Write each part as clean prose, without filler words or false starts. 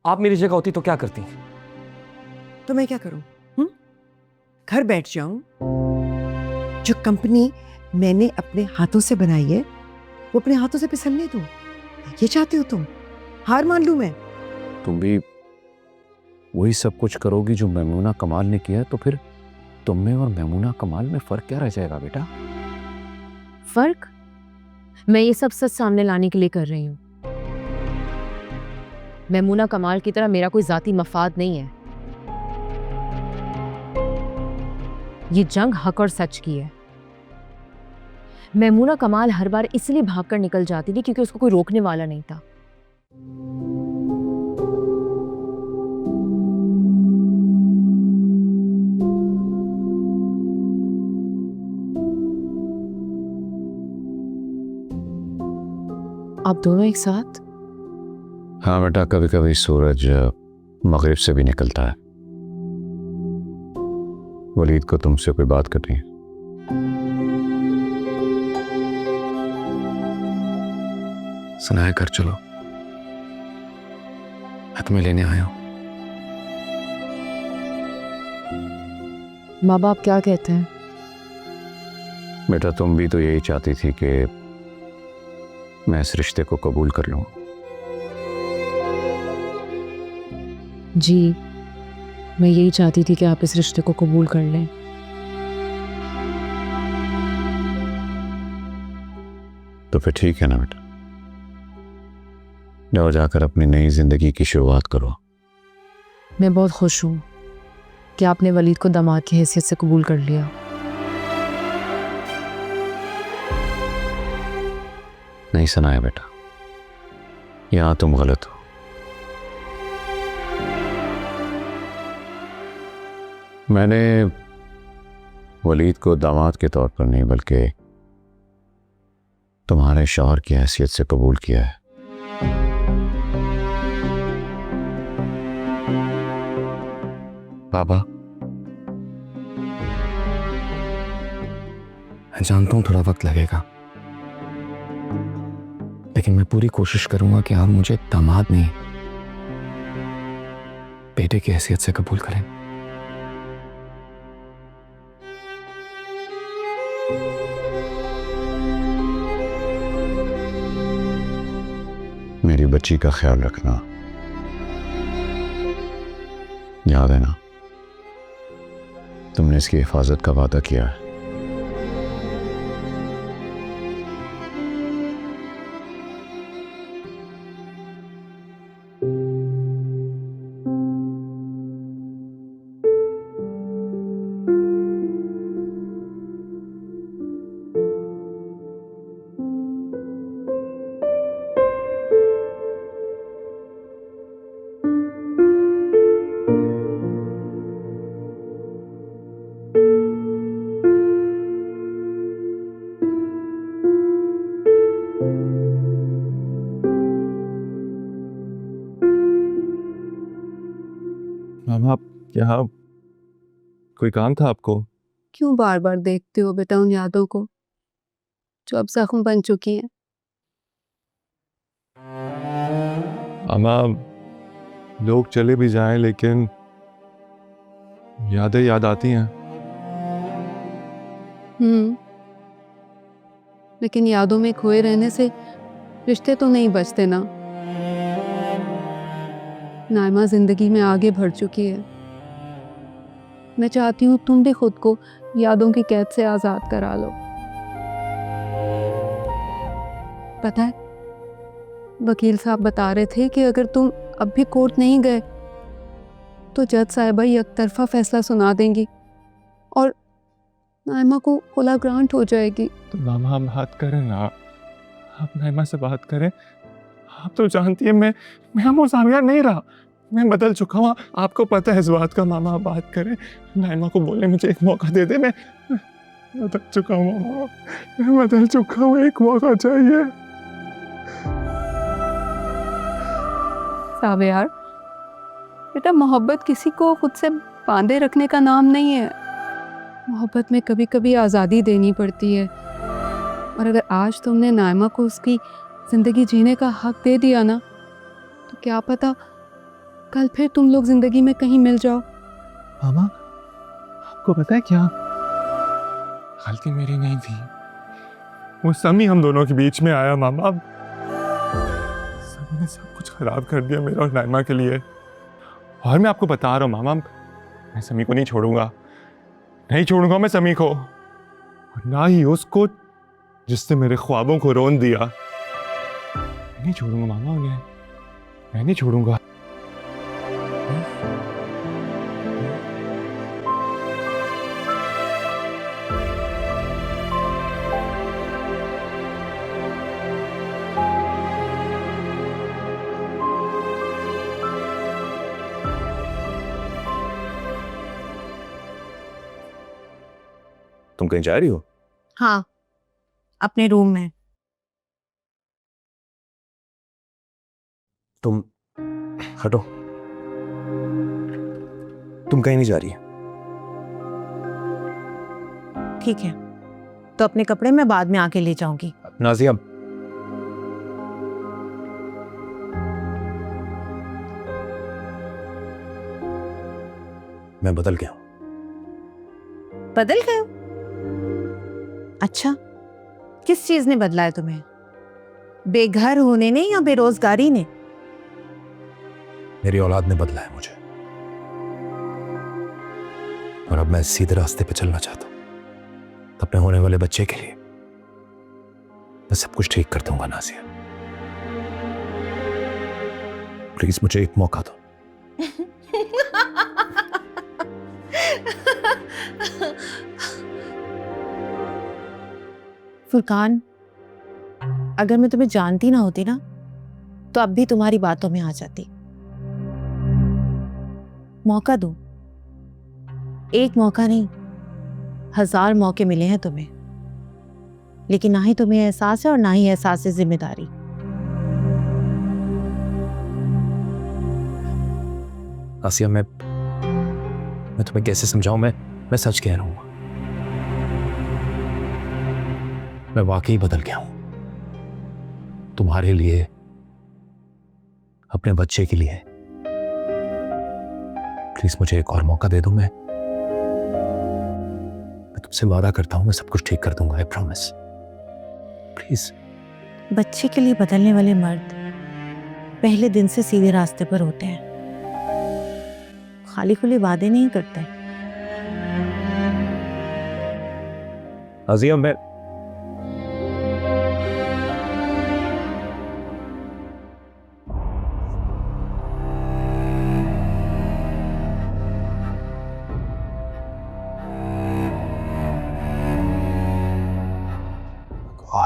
आप मेरी जगह होती तो क्या करती? तो मैं क्या करूं? घर बैठ जाऊं? जो कंपनी मैंने अपने हाथों से बनाई है वो अपने हाथों से फिसलने दूं? ये चाहते हो तुम? हार मान लूं मैं? तुम भी वही सब कुछ करोगी जो मैमूना कमाल ने किया है, तो फिर तुम में और मैमूना कमाल में फर्क क्या रह जाएगा बेटा? फर्क मैं ये सब सच सामने लाने के लिए कर रही हूँ। मैमूना कमाल की तरह मेरा कोई जाती मफाद नहीं है। ये जंग हक और सच की है। मैमूना कमाल हर बार इसलिए भागकर निकल जाती थी क्योंकि उसको कोई रोकने वाला नहीं था। आप दोनों एक साथ? हाँ बेटा, कभी कभी सूरज मगरिब से भी निकलता है। वलीद को तुमसे कोई बात करनी है? सुनाया कर, चलो मैं तुम्हें लेने आया हूं। माँ बाप क्या कहते हैं? बेटा तुम भी तो यही चाहती थी कि मैं इस रिश्ते को कबूल कर लूं। जी, मैं यही चाहती थी कि आप इस रिश्ते को कबूल कर लें। तो फिर ठीक है ना बेटा, जाओ जाकर अपनी नई जिंदगी की शुरुआत करो। मैं बहुत खुश हूँ कि आपने वलीद को दामाद की हैसियत से कबूल कर लिया। नहीं सुनाया बेटा, यहां तुम गलत हो। मैंने वलीद को दामाद के तौर पर नहीं बल्कि तुम्हारे शौहर की हैसियत से कबूल किया है। बाबा, मैं जानता हूं थोड़ा वक्त लगेगा, लेकिन मैं पूरी कोशिश करूंगा कि आप मुझे दामाद नहीं बेटे की हैसियत से कबूल करें। मेरी बच्ची का ख्याल रखना, याद है ना, तुमने इसकी हिफाजत का वादा किया है। मामा, आप क्या कोई काम था आपको? क्यों बार बार देखते हो बेटा उन यादों को जो अब जख्म बन चुकी हैं? मामा, लोग चले भी जाएं लेकिन यादें याद आती हैं। लेकिन यादों में खोए रहने से रिश्ते तो नहीं बचते ना। नाइमा जिंदगी में आगे बढ़ चुकी है। मैं चाहती हूँ तुम भी खुद को यादों की कैद से आजाद करा लो। पता है, वकील साहब बता रहे थे कि अगर तुम अब भी कोर्ट नहीं गए तो जज साहिबा एक तरफा फैसला सुना देंगी और नाइमा को खुला ग्रांट हो जाएगी। तो मामा, आप बात करें ना, आप नाइमा से बात करें। आप तो जानती है मैं वो सामिया नहीं रहा, मैं बदल चुका हूँ। आपको पता है इस बात का। मामा आप बात करें, नाइमा को बोले मुझे एक मौका दे दे। मैं बदल चुका हूँ मामा, मैं बदल चुका हूँ, एक मौका चाहिए। साबियार बेटा, मोहब्बत किसी को खुद से बांधे रखने का नाम नहीं है। मोहब्बत में कभी कभी आज़ादी देनी पड़ती है। और अगर आज तुमने नाइमा को उसकी ज़िंदगी जीने का हक दे दिया ना, तो क्या पता कल फिर तुम लोग जिंदगी में कहीं मिल जाओ। मामा, आपको पता है क्या, गलती मेरी नहीं थी, वो समी हम दोनों के बीच में आया मामा। समी ने सब कुछ खराब कर दिया मेरा और नाइमा के लिए। और मैं आपको बता रहा हूँ मामा, मैं समी को नहीं छोड़ूंगा, नहीं छोड़ूंगा मैं समी को, और ना ही उसको जिसने मेरे ख्वाबों को रोन दिया। मैं नहीं छोड़ूंगा मामा उन्हें, मैं नहीं छोड़ूंगा। तुम कहीं जा रही हो? हाँ, अपने रूम में। तुम हटो, तुम कहीं नहीं जा रही है। ठीक है, तो अपने कपड़े मैं बाद में आके ले जाऊंगी। नाजिया, मैं बदल गया हूं। बदल गए हो? अच्छा, किस चीज ने बदला है तुम्हें? बेघर होने ने या बेरोजगारी ने? मेरी औलाद ने बदला है मुझे, और अब मैं सीधे रास्ते पे चलना चाहता हूं। अपने होने वाले बच्चे के लिए मैं सब कुछ ठीक कर दूंगा। नाजिया, प्लीज मुझे एक मौका दो। फुरकान, अगर मैं तुम्हें जानती ना होती ना, तो अब भी तुम्हारी बातों में आ जाती। मौका दो, एक मौका नहीं, 1000 मौके मिले हैं तुम्हें, लेकिन ना ही तुम्हें एहसास है और ना ही एहसास है जिम्मेदारी। आसिया, मैं तुम्हें कैसे समझाऊं? मैं सच कह रहा हूं, मैं वाकई बदल गया हूं, तुम्हारे लिए, अपने बच्चे के लिए। प्लीज मुझे एक और मौका दे दो। मैं तुमसे वादा करता हूं, मैं सब कुछ ठीक कर दूंगा। I promise, please. बच्चे के लिए बदलने वाले मर्द पहले दिन से सीधे रास्ते पर होते हैं, खाली खुले वादे नहीं करते। आजिया, मैं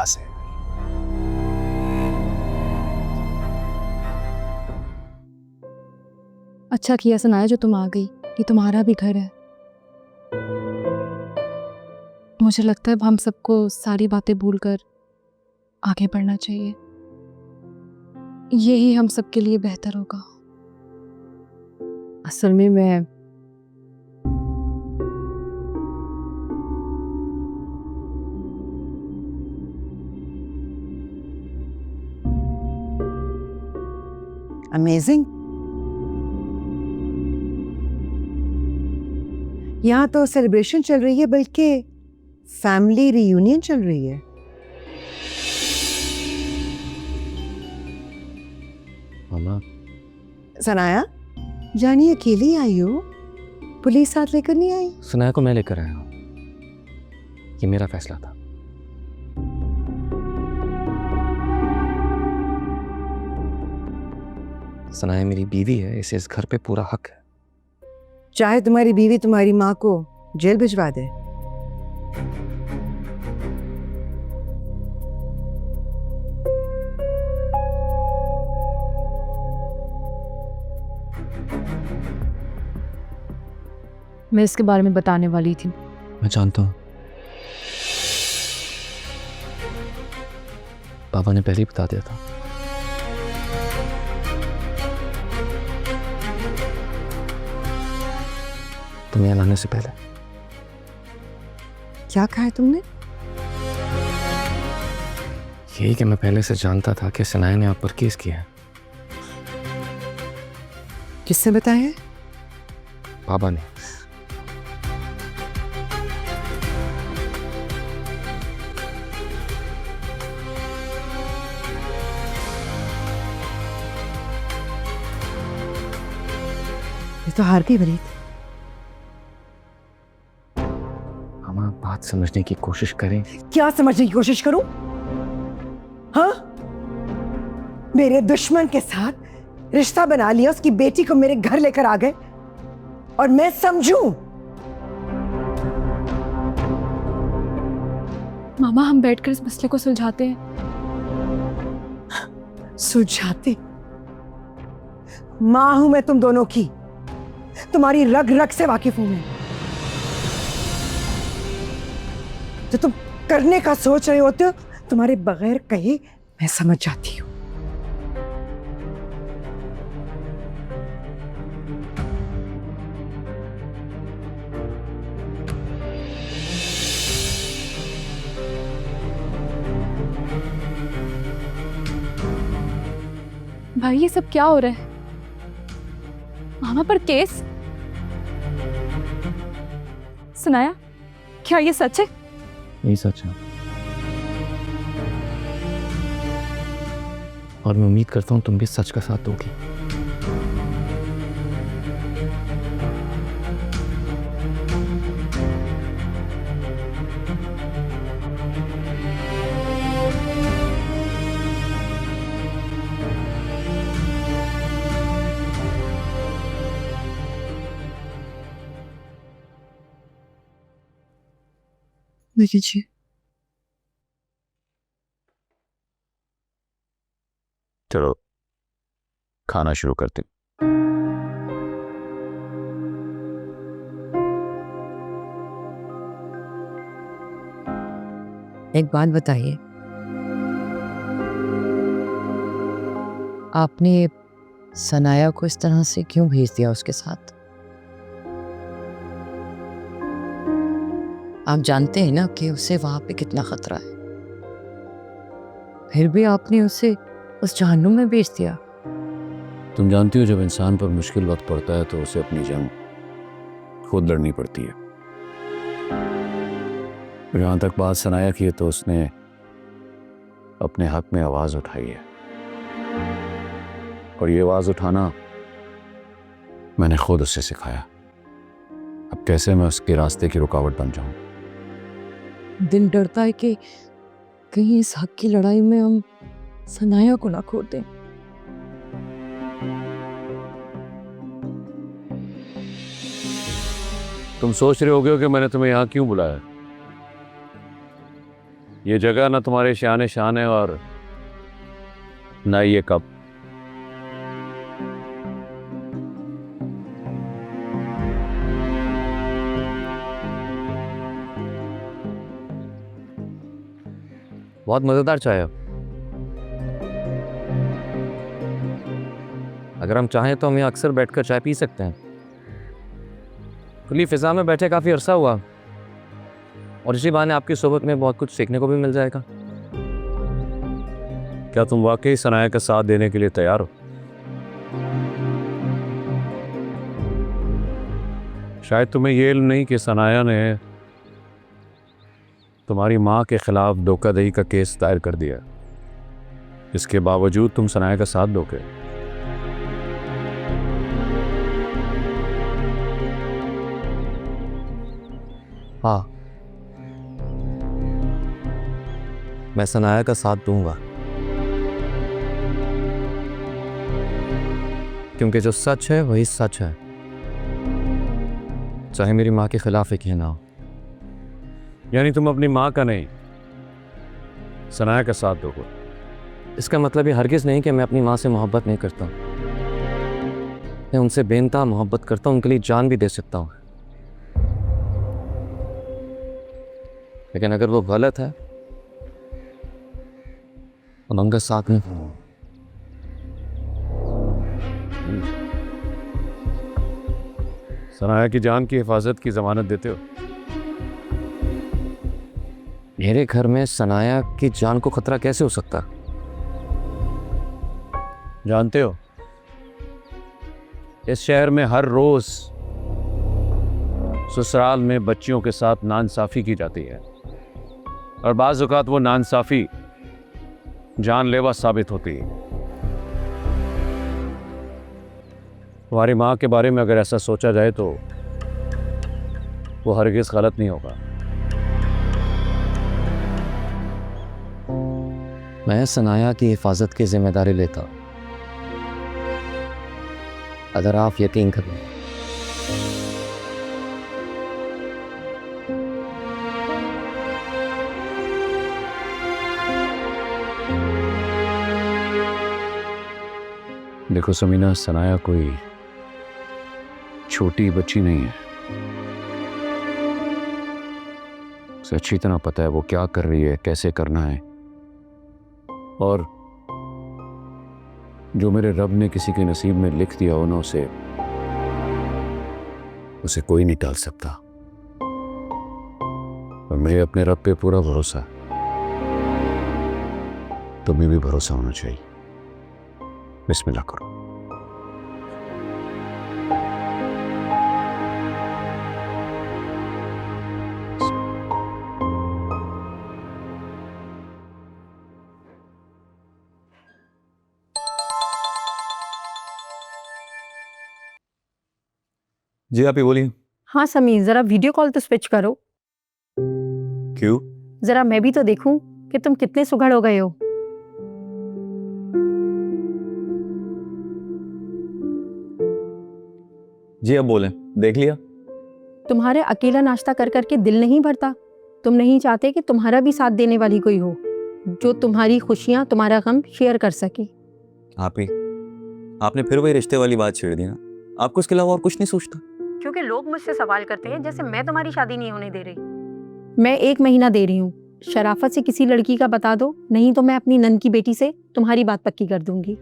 से अच्छा किया सनाया जो तुम आ गई, ये तुम्हारा भी घर है। मुझे लगता है अब हम सबको सारी बातें भूलकर आगे बढ़ना चाहिए, यही हम सबके लिए बेहतर होगा। असल में मैं अमेजिंग। यहाँ तो सेलिब्रेशन चल रही है, बल्कि फैमिली रियूनियन चल रही है। मामा, सनाया, जानी अकेली आई हो, पुलिस साथ लेकर नहीं आई? सनाया को मैं लेकर आया हूं, ये मेरा फैसला था। सनाया मेरी बीवी है, इसे इस घर पे पूरा हक है। चाहे तुम्हारी बीवी तुम्हारी माँ को जेल भिजवा दे। मैं इसके बारे में बताने वाली थी। मैं जानता हूं, पापा ने पहले ही बता दिया था। तुम्हें यहाँ लाने से पहले। क्या कहा है तुमने? यही कि मैं पहले से जानता था कि सनाया ने आप पर केस किया है। किसने बताया है? पापा ने। ये तो हार गई वलीद। मामा बात समझने की कोशिश करें। क्या समझने की कोशिश करूं? हाँ, मेरे दुश्मन के साथ रिश्ता बना लिया, उसकी बेटी को मेरे घर लेकर आ गए और मैं समझूं? मामा हम बैठकर इस मसले को सुलझाते हैं। सुलझाते? मां हूं मैं तुम दोनों की, तुम्हारी रग रग से वाकिफ हूं मैं। जो तुम करने का सोच रहे होते हो तुम्हारे बगैर कहे मैं समझ जाती हूं। भाई ये सब क्या हो रहा है? मामा पर केस? सुनाया, क्या ये सच है? यही सच है और मैं उम्मीद करता हूँ तुम भी सच का साथ दोगी। देखिए चलो खाना शुरू करते हैं। एक बात बताइए, आपने सनाया को इस तरह से क्यों भेज दिया उसके साथ? आप जानते हैं ना कि उसे वहां पे कितना खतरा है, फिर भी आपने उसे उस जहन्नुम में भेज दिया। तुम जानती हो जब इंसान पर मुश्किल वक्त पड़ता है तो उसे अपनी जंग खुद लड़नी पड़ती है। जहां तक बात सनाया की है तो उसने अपने हक में आवाज उठाई है और ये आवाज उठाना मैंने खुद उससे सिखाया। अब कैसे मैं उसके रास्ते की रुकावट बन जाऊं? दिन डरता है कि कहीं इस हक की लड़ाई में हम सनाया को ना खो दें। तुम सोच रहे होगे कि मैंने तुम्हें यहां क्यों बुलाया। ये जगह ना तुम्हारे शान शान है और ना ये कब। बहुत मजेदार चाय है। अगर हम चाहें तो हम यहाँ अक्सर बैठकर चाय पी सकते हैं। खुली फिजा में बैठे काफी अरसा हुआ और इसी बहाने आपकी सोबत में बहुत कुछ सीखने को भी मिल जाएगा। क्या तुम वाकई सनाया का साथ देने के लिए तैयार हो? शायद तुम्हें ये इल्म नहीं कि सनाया ने तुम्हारी माँ के खिलाफ धोखाधड़ी का केस दायर कर दिया। इसके बावजूद तुम सनाया का साथ दोगे। हाँ, मैं सनाया का साथ दूंगा क्योंकि जो सच है वही सच है, चाहे मेरी माँ के खिलाफ ही क्यों ना हो। यानी तुम अपनी माँ का नहीं सनाया का साथ दोगे। इसका मतलब ये हरगिज़ नहीं कि मैं अपनी माँ से मोहब्बत नहीं करता। मैं उनसे बेइंतहा मोहब्बत करता हूँ, उनके लिए जान भी दे सकता हूँ। लेकिन अगर वो गलत है तो उनका साथ नहीं। सनाया की जान की हिफाजत की जमानत देते हो? मेरे घर में सनाया की जान को खतरा कैसे हो सकता? जानते हो इस शहर में हर रोज ससुराल में बच्चियों के साथ नाइंसाफी की जाती है और बाज़ औक़ात वो नाइंसाफी जानलेवा साबित होती है। तुम्हारी माँ के बारे में अगर ऐसा सोचा जाए तो वो हरगिज़ गलत नहीं होगा। मैं सनाया की हिफाजत की जिम्मेदारी लेता अगर आप यकीन करें। देखो समीना, सनाया कोई छोटी बच्ची नहीं है। उसे अच्छी तरह पता है वो क्या कर रही है, कैसे करना है, और जो मेरे रब ने किसी के नसीब में लिख दिया हो ना, उसे कोई नहीं टाल सकता। और मैं अपने रब पे पूरा भरोसा, तुम्हें भी भरोसा होना चाहिए। बिस्मिल्लाह करो। जी आप ही बोलिए। हाँ समीर, जरा वीडियो कॉल तो स्विच करो। क्यों? जरा मैं भी तो देखूं कि तुम कितने सुघड़ हो गए हो। जी अब बोलें, देख लिया। तुम्हारे अकेला नाश्ता कर करके दिल नहीं भरता। तुम नहीं चाहते कि तुम्हारा भी साथ देने वाली कोई हो, जो तुम्हारी खुशियां, तुम्हारा गम शेयर कर सके। आप ही, आपने फिर वही रिश्ते वाली बात छेड़ दी ना। आपको इसके अलावा और कुछ नहीं सोचता? क्योंकि लोग मुझसे सवाल करते हैं जैसे मैं तुम्हारी शादी नहीं होने दे रही। मैं 1 महीना दे रही हूँ, शराफत से किसी लड़की का बता दो, नहीं तो मैं अपनी नन की बेटी से तुम्हारी बात पक्की कर दूंगी।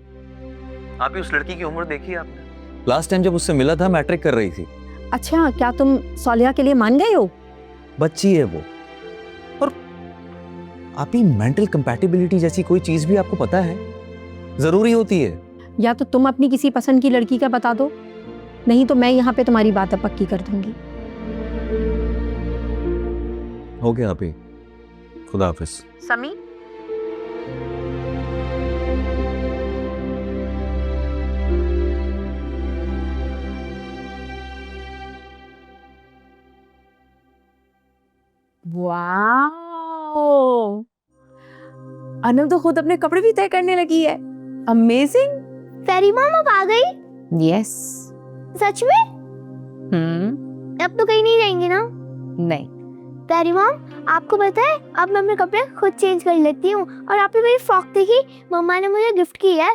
आप ही उस लड़की की उम्र देखी आपने? लास्ट टाइम जब उससे मिला था मैट्रिक कर रही थी। अच्छा, क्या तुम सौलिया के लिए मान गए हो? बच्ची है वो। और आप ही मेंटल कंपैटिबिलिटी जैसी कोई चीज भी आपको पता है जरूरी होती है। या तो तुम अपनी किसी पसंद की लड़की का बता दो, नहीं तो मैं यहाँ पे तुम्हारी बात पक्की कर दूंगी। हो गया आप ही, खुदा हाफिज। समी, वाओ, अनम तो खुद अपने कपड़े भी तय करने लगी है। अमेजिंग। फेरी मॉम अब आ गई? यस। सच में? अब तो कहीं नहीं जाएंगे ना? नहीं। फेरी मॉम, आपको पता है अब मैं अपने कपड़े खुद चेंज कर लेती हूँ। और आपने मेरी फ्रॉक देखी? मम्मा ने मुझे गिफ्ट की है।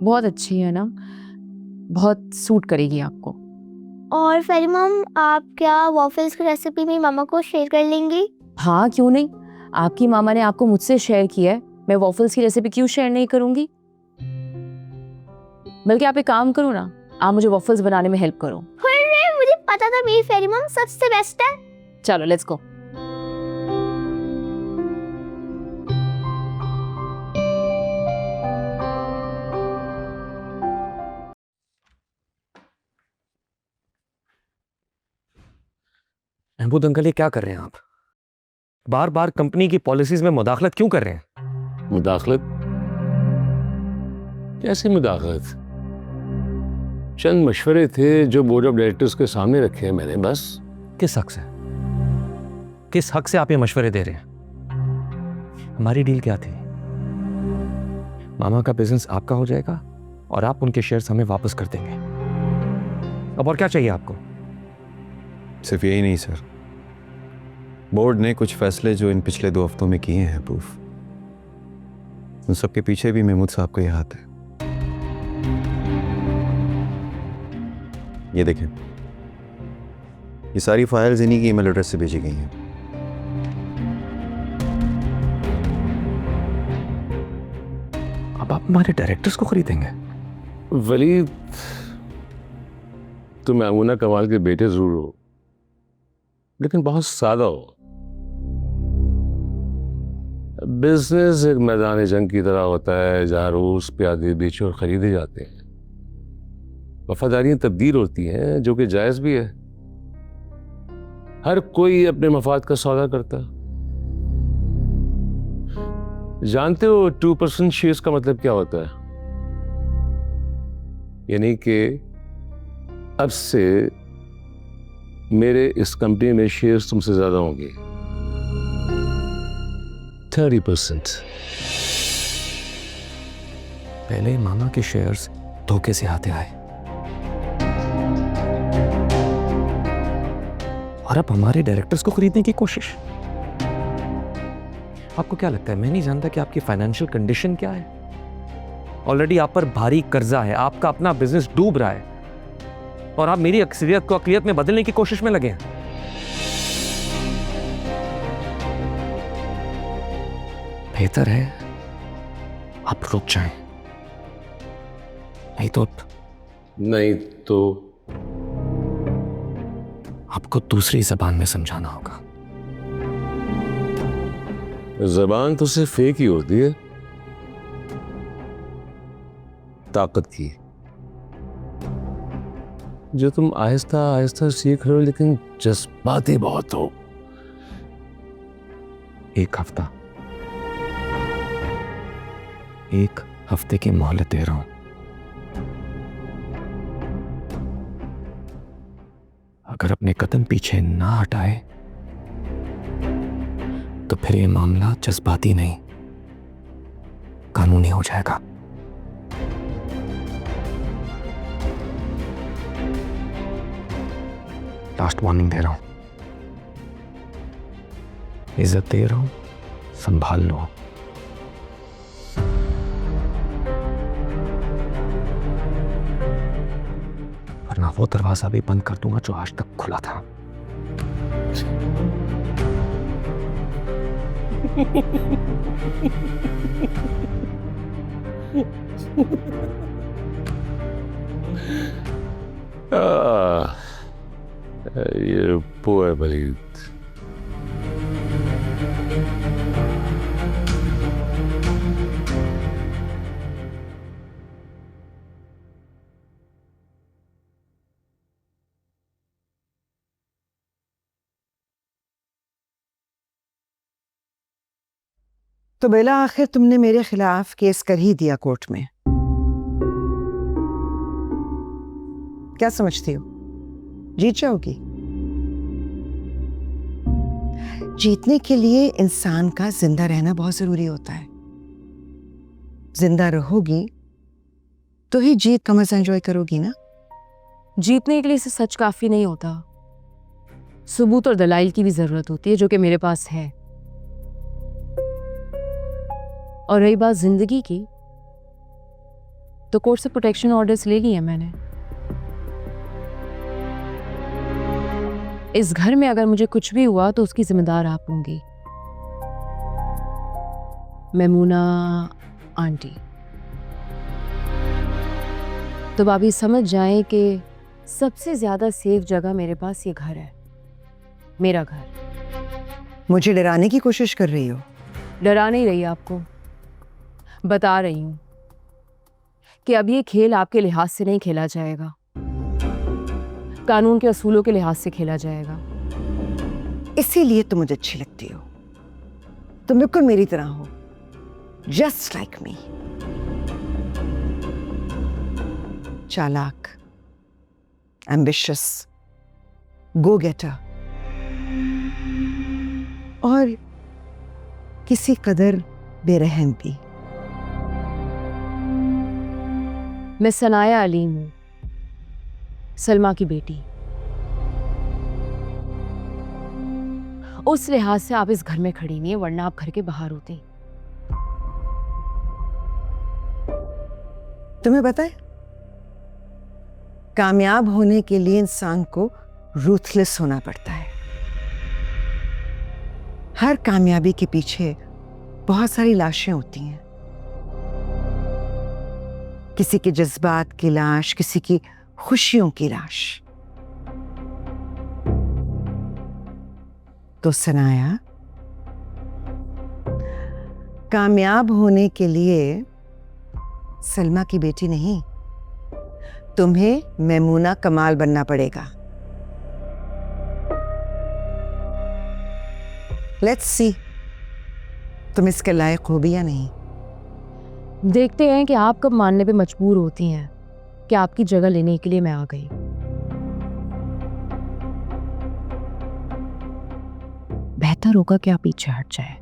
बहुत अच्छी है ना, बहुत सूट करेगी आपको। और फेरी मॉम, आप क्या वॉफल्स की रेसिपी मेरी मामा को शेयर कर लेंगी? हाँ क्यों नहीं, आपकी मामा ने आपको मुझसे शेयर किया है, मैं वॉफल्स की रेसिपी क्यों शेयर नहीं करूंगी। बल्कि आप एक काम करो ना, आप मुझे वॉफल्स बनाने में हेल्प करो। अरे मुझे पता था मेरी फेरी मॉम सबसे बेस्ट है। चलो लेट्स गो। महमूद अंकल, ये क्या कर रहे हैं आप? बार बार कंपनी की पॉलिसीज में मुदाखलत क्यों कर रहे हैं? मुदाखलत? कैसी मुदाखलत? चंद मशवरे थे जो बोर्ड ऑफ डायरेक्टर्स के सामने रखे हैं मैंने, बस। किस हक से? किस हक से आप ये मशवरे दे रहे हैं? हमारी डील क्या थी? मामा का बिजनेस आपका हो जाएगा और आप उनके शेयर्स हमें वापस कर देंगे। अब और क्या चाहिए आपको? सिर्फ यही नहीं सर, बोर्ड ने कुछ फैसले जो इन पिछले 2 हफ्तों में किए हैं प्रूफ, उन सब के पीछे भी महमूद साहब का ही हाथ है। ये देखें, ये सारी फाइल्स इन्हीं की ईमेल एड्रेस से भेजी गई हैं। अब आप हमारे डायरेक्टर्स को खरीदेंगे? वलीद, तुम अमूना कमाल के बेटे जरूर हो, लेकिन बहुत सादा हो। बिजनेस एक मैदान जंग की तरह होता है जहाँ रोज प्यादे बेचे और खरीदे जाते हैं। वफादारियां तब्दील होती हैं, जो कि जायज भी है। हर कोई अपने मफाद का सौदा करता है। जानते हो 2% शेयर्स का मतलब क्या होता है? यानी कि अब से मेरे इस कंपनी में शेयर्स तुमसे ज्यादा होंगे। 30%। पहले मामा के शेयर्स धोखे से आते आए और अब हमारे डायरेक्टर्स को खरीदने की कोशिश। आपको क्या लगता है मैं नहीं जानता कि आपकी फाइनेंशियल कंडीशन क्या है? ऑलरेडी आप पर भारी कर्जा है, आपका अपना बिजनेस डूब रहा है और आप मेरी अक्सरियत को अकलियत में बदलने की कोशिश में लगे हैं। बेहतर है आप रुक जाएं, नहीं तो आपको दूसरी जबान में समझाना होगा। जबान तो सिर्फ एक ही होती है, ताकत की, जो तुम आहिस्ता आहिस्ता सीख रहे हो, लेकिन जज्बाती बहुत हो। एक हफ्ते की मोहलत दे रहा हूं। अगर अपने कदम पीछे ना हटाए तो फिर ये मामला जज्बाती नहीं, कानूनी हो जाएगा। लास्ट वार्निंग दे रहा हूं, इज्जत दे रहा हूं, संभाल लो। वरना वो दरवाजा भी बंद कर दूंगा जो आज तक खुला था। ये poor Waleed. तो बेला आखिर तुमने मेरे खिलाफ केस कर ही दिया कोर्ट में। क्या समझती हो, जीत जाओगी? जीतने के लिए इंसान का जिंदा रहना बहुत जरूरी होता है। जिंदा रहोगी तो ही जीत का मजा एंजॉय करोगी ना। जीतने के लिए से सच काफी नहीं होता, सबूत और दलाइल की भी जरूरत होती है, जो कि मेरे पास है। और रही बात जिंदगी की, तो कोर्ट से प्रोटेक्शन ऑर्डर्स ले लिए मैंने। इस घर में अगर मुझे कुछ भी हुआ तो उसकी जिम्मेदार आप होंगी, मैमूना आंटी। तो भाभी समझ जाएं कि सबसे ज्यादा सेफ जगह मेरे पास ये घर है, मेरा घर। मुझे डराने की कोशिश कर रही हो? डरा नहीं रही आपको, बता रही हूं कि अब ये खेल आपके लिहाज से नहीं खेला जाएगा, कानून के असूलों के लिहाज से खेला जाएगा। इसीलिए तुम मुझे अच्छी लगती हो। तुम बिल्कुल मेरी तरह हो, जस्ट लाइक मी। चालाक, एम्बिशियस, गो गेटर और किसी कदर बेरहम भी। मैं सनाया अलीम हूं, सलमा की बेटी। उस लिहाज से आप इस घर में खड़ी नहीं है, वरना आप घर के बाहर होते। तुम्हें पता है, कामयाब होने के लिए इंसान को रूथलेस होना पड़ता है। हर कामयाबी के पीछे बहुत सारी लाशें होती हैं। किसी के जज्बात की लाश, किसी की खुशियों की लाश। तो सनाया, कामयाब होने के लिए सलमा की बेटी नहीं, तुम्हें मैमूना कमाल बनना पड़ेगा। लेट्स सी तुम इसके लायक हो भी या नहीं। देखते हैं कि आप कब मानने पे मजबूर होती हैं कि आपकी जगह लेने के लिए मैं आ गई। बेहतर होगा कि आप पीछे हट जाए।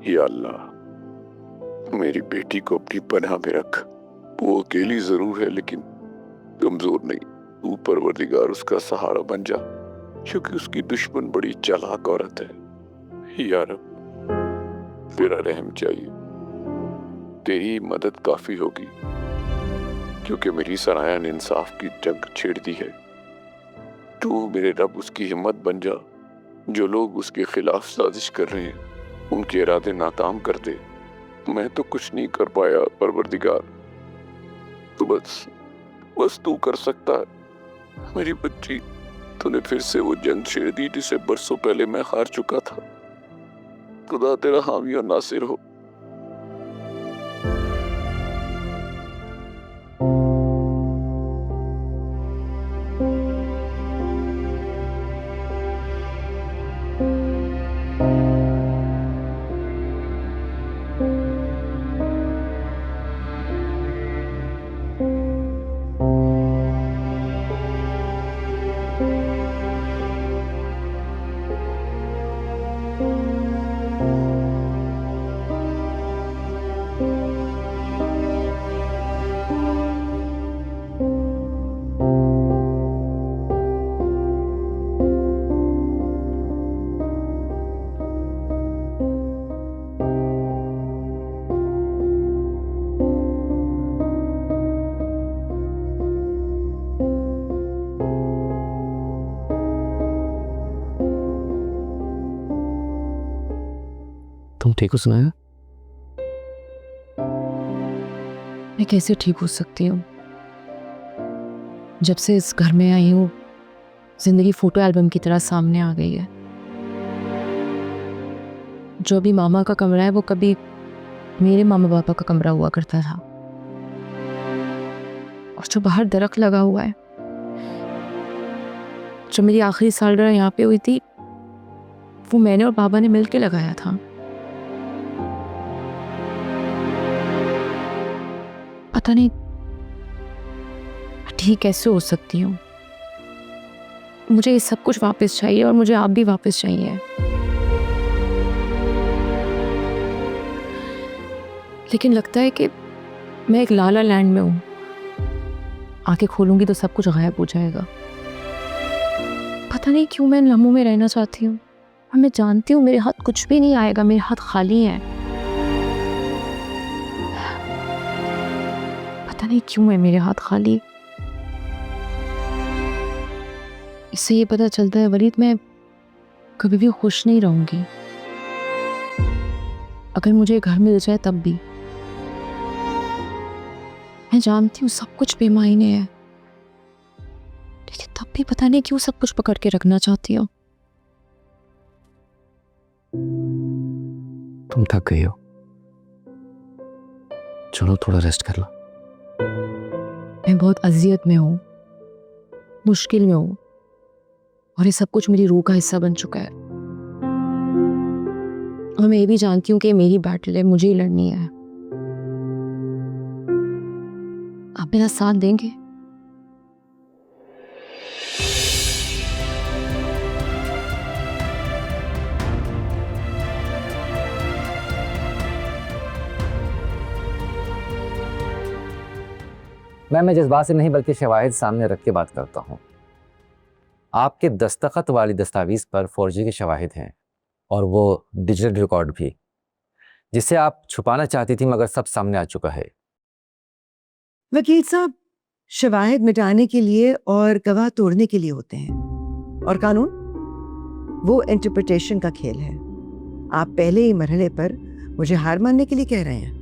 या अल्लाह, मेरी बेटी को अपनी पनाह में रख। वो अकेली जरूर है लेकिन कमजोर नहीं। तू परवरदिगार उसका सहारा बन जा, क्योंकि उसकी दुश्मन बड़ी चालाक औरत है। या रब, तेरा रहम चाहिए। तेरी मदद काफी होगी, क्योंकि मेरी सराया ने इंसाफ की जंग छेड़ दी है। तू मेरे रब उसकी हिम्मत बन जा। जो लोग उसके खिलाफ साजिश कर रहे हैं उनके इरादे नाकाम कर दे। मैं तो कुछ नहीं कर पाया परवरदिगार, तो बस तू कर सकता है। मेरी बच्ची, तूने फिर से वो जंग छेड़ दी जिसे बरसों पहले मैं हार चुका था। खुदा तेरा हामी और नासिर हो। तुम ठीक हो सुनाया? मैं कैसे ठीक हो सकती हूँ? जब से इस घर में आई हूँ, जिंदगी फोटो एल्बम की तरह सामने आ गई है। जो भी मामा का कमरा है वो कभी मेरे मामा पापा का कमरा हुआ करता था। और जो बाहर दरख्त लगा हुआ है, जो मेरी आखिरी सालगिरह यहाँ पे हुई थी, वो मैंने और बाबा ने मिलके लगाया था। पता नहीं ठीक कैसे हो सकती हूँ। मुझे ये सब कुछ वापस चाहिए और मुझे आप भी वापस चाहिए। लेकिन लगता है कि मैं एक लाला लैंड में हूँ। आंखें खोलूंगी तो सब कुछ गायब हो जाएगा। पता नहीं क्यों मैं इन लम्हों में रहना चाहती हूँ। और मैं जानती हूँ मेरे हाथ कुछ भी नहीं आएगा, मेरे हाथ खाली हैं। पता नहीं क्यों है मेरे हाथ खाली। इससे ये पता चलता है वलीद, मैं कभी भी खुश नहीं रहूंगी। अगर मुझे घर मिल जाए तब भी। मैं जानती हूँ सब कुछ बेमायने है, लेकिन तब भी पता नहीं क्यों सब कुछ पकड़ के रखना चाहती हूँ। तुम थक गई हो, चलो थोड़ा रेस्ट कर लो। मैं बहुत अजियत में हूँ, मुश्किल में हूँ, और ये सब कुछ मेरी रूह का हिस्सा बन चुका है। और मैं ये भी जानती हूँ कि मेरी बैटल है, मुझे ही लड़नी है। आप मेरा साथ देंगे? मैं जज्बात से नहीं बल्कि शवाहिद सामने रख के बात करता हूँ। आपके दस्तखत वाली दस्तावेज पर फौजी के शवाहिद हैं और वो डिजिटल रिकॉर्ड भी, जिसे आप छुपाना चाहती थी मगर सब सामने आ चुका है। वकील साहब, शवाहिद मिटाने के लिए और गवाह तोड़ने के लिए होते हैं, और कानून वो इंटरप्रिटेशन का खेल है। आप पहले ही मरहले पर मुझे हार मानने के लिए कह रहे हैं।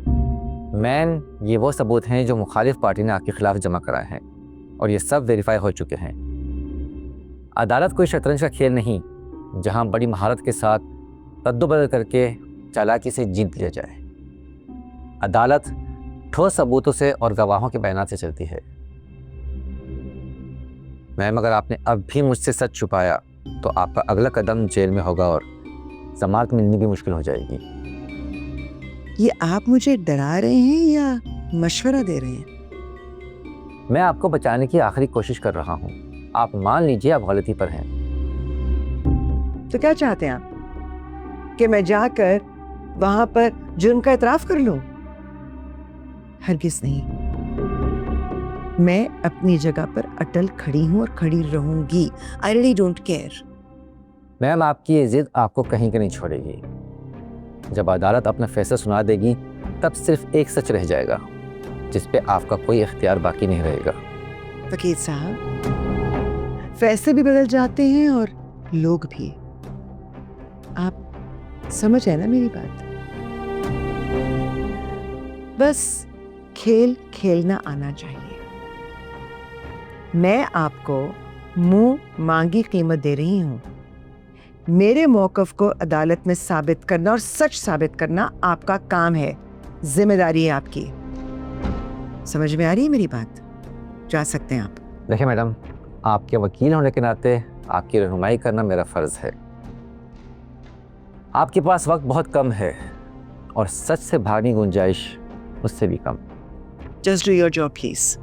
मैन, ये वो सबूत हैं जो मुखालिफ पार्टी ने आपके खिलाफ जमा कराए हैं और ये सब वेरीफाई हो चुके हैं। अदालत कोई शतरंज का खेल नहीं जहां बड़ी महारत के साथ रद्दोबदल करके चालाकी से जीत लिया जाए। अदालत ठोस सबूतों से और गवाहों के बयान से चलती है। मैम, अगर आपने अब भी मुझसे सच छुपाया तो आपका अगला कदम जेल में होगा और जमानत मिलनी भी मुश्किल हो जाएगी। ये आप मुझे डरा रहे हैं या मशवरा दे रहे हैं? मैं आपको बचाने की आखिरी कोशिश कर रहा हूँ। आप मान लीजिए आप गलती पर हैं। तो क्या चाहते हैं आप कि मैं जाकर वहां पर जुर्म का इतराफ कर लूं? हरगिज नहीं। मैं अपनी जगह पर अटल खड़ी हूं और खड़ी रहूंगी। I really don't care. Ma'am, आपकी ये जिद आपको कहीं के नहीं छोड़ेगी। जब अदालत अपना फैसला सुना देगी तब सिर्फ एक सच रह जाएगा जिस पे आपका कोई इख्तियार बाकी नहीं रहेगा। वकील साहब, फैसले भी बदल जाते हैं और लोग भी। आप समझ है ना मेरी बात? बस खेल खेलना आना चाहिए। मैं आपको मुंह मांगी कीमत दे रही हूं। मेरे मौकफ को अदालत में साबित करना और सच साबित करना आपका काम है, जिम्मेदारी है आपकी। समझ में आ रही है मेरी बात? जा सकते हैं आप। देखिए मैडम, आपके वकील होने के नाते आपकी रहनुमाई करना मेरा फर्ज है। आपके पास वक्त बहुत कम है और सच से भागने की गुंजाइश मुझसे भी कम। Just do your job please.